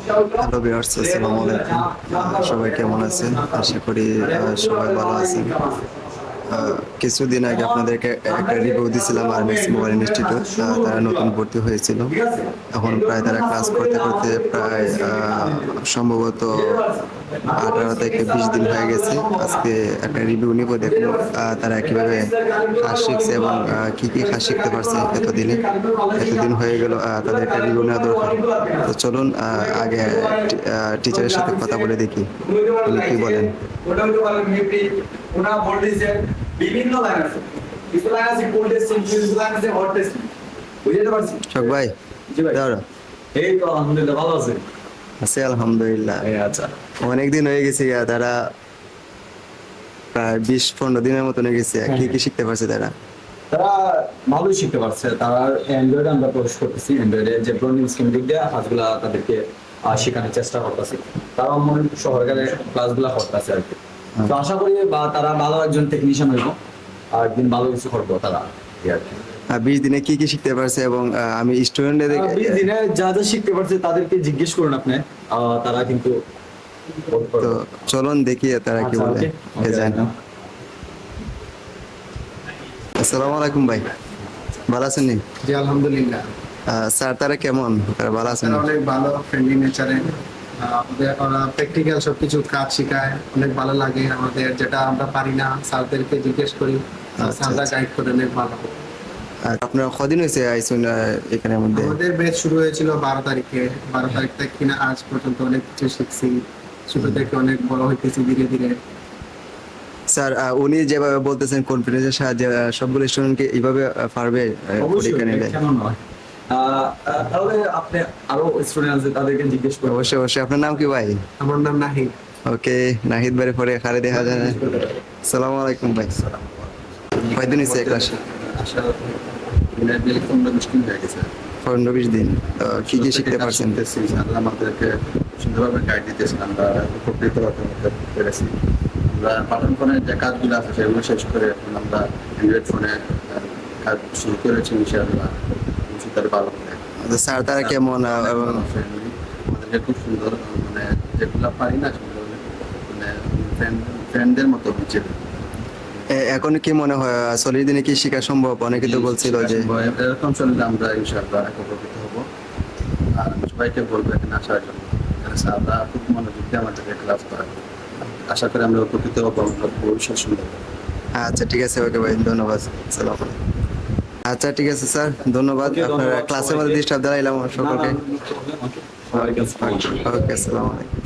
Hello viewers, আসসালামু আলাইকুম। সবাই কেমন আছেন? আশা করি সবাই ভালো আছেন। কিছুদিন আগে আপনাদেরকে একটা রিভিউ দিছিলাম আরমিক্স মোবাইল ইনস্টিটিউট। তারা নতুন ভর্তি হয়েছিল। এখন প্রায় তারা ক্লাস করতে করতে প্রায় সম্ভবত 18 থেকে 20 দিন হয়ে গেছে। আজকে একটা রিভিউ নিব, দেখুন তারা কিভাবে কাজ শিখছে এবং কি কি কাজ শিখতে পারছে এতদিন হয়ে গেল। তাদের একটা রিভিউ নেওয়া দরকার। তো চলুন আগে টিচারের সাথে কথা বলে দেখি উনি কি বলেন। বিভিন্ন লাইন আছে, কিছু লাইন আছে কোল্ড টেস্টিং, কিছু লাইন আছে হট টেস্টিং। বুঝতে পারছি শোক ভাই? জি ভাই। দাঁড়া। এই তো আলহামদুলিল্লাহ ভালো আছে। আছে আলহামদুলিল্লাহ। আচ্ছা, অনেকদিন হয়ে গেছে, তারা প্রায় 20-15 দিনের মতন হয়ে গেছে। কি কি শিখতে পারছে তারা? তারা ভালোই শিখতে পারছে। তারা অ্যান্ড্রয়েডে আমরা কোর্স করতেছি, অ্যান্ড্রয়েডে যে প্রোগ্রামিং স্কিমেটিক দিয়ে কাজগুলা তাদেরকে শেখানোর চেষ্টা করতেছি। তারা মনে সহকারে ক্লাসগুলা করতেছে আর কি। তো আশা করি বা তারা ভালো একজন টেকনিশিয়ান হইব আর একদিন ভালো কিছু করবো তারা আর কি। 20 দিনে কি কি শিখতে পারছে এবং আমি স্টুডেন্টদের 20 দিনে যা যা শিখতে পারছে তাদেরকে জিজ্ঞেস করুন আপনি। তারা কিন্তু তো চলুন দেখি তারা কি আচ্ছা, বলে। ওকে। যান। আসসালামু আলাইকুম ভাই, ভালো আছেন নি? জি আলহামদুলিল্লাহ। স্যার তারা কেমন? তারা ভালো আছেন? তারা অনেক ভালো, ফ্রেন্ডলি নেচারে। আমাদের ওরা প্র্যাকটিক্যাল সবকিছু কাজ শেখায়, অনেক ভালো লাগে। আমাদের যেটা আমরা পারি না স্যারদেরকে জিজ্ঞেস করি, স্যাররা গাইড করে অনেক ভালো। আপনার কদিন হয়েছে আইসুন এখানের মধ্যে? আমাদের ব্যাচ শুরু হয়েছিল 12 তারিখে। 12 তারিখ থেকে কিনা আজ পর্যন্ত অনেক কিছু শিখছি। ছোট থেকে অনেক বড় হইতেছি ধীরে ধীরে। স্যার উনি যেভাবে বলতেছেন কনফিডেন্সের সাহায্যে সবগুলো স্টুডেন্টকে এইভাবে পারবে অবশ্যই পরীক্ষা নিলে? কেন নয়। তাহলে আপনি আরো স্টুডেন্ট আছে তাদেরকে জিজ্ঞেস করুন। অবশ্যই অবশ্যই। আপনার নাম কি ভাই? আমার নাম নাহিদ। ওকে, নাহিদ ভাই পরে খালি দেখা যায় না। আসসালামু আলাইকুম ভাই, কয়দিন হয়েছে ক্লাসে? 15-20 দিন। তো কি কি শিখতে পারছেন? আমাদেরকে সুন্দরভাবে গাইড দিতেছেন, আমরা উপকৃত হতে পেরেছি। আমরা বাটন ফোনের যে কাজগুলো আছে সেগুলো শেষ করে এখন আমরা অ্যান্ড্রয়েড ফোনে কাজ শুরু করেছি ইনশাআল্লাহ। তার ভালো স্যার তারা কেমন এবং আমাদেরকে খুব সুন্দর, মানে যেগুলো পারি না সেগুলো মানে ফ্রেন্ডদের মতো হচ্ছে। এখন কি মনে হয় 40 দিনে কি শেখা সম্ভব? অনেকে তো বলছিল যে এরকম চললে আমরা ইনশাআল্লাহ উপকৃত হবো। আর সবাইকে বলবো এখানে আসার জন্য, স্যাররা খুব মনোযোগ দিয়ে আমাদেরকে ক্লাস করায়। আশা করি আমরা উপকৃত হবো, আমরা ভবিষ্যৎ সুন্দর। আচ্ছা ঠিক আছে, ওকে ভাই, ধন্যবাদ। সালাম আলাইকুম। আচ্ছা ঠিক আছে স্যার, ধন্যবাদ। আপনার ক্লাসের মধ্যে ডিস্টার্ব দিলাম সকলকে। ওকে। ওকে, আসসালামু আলাইকুম।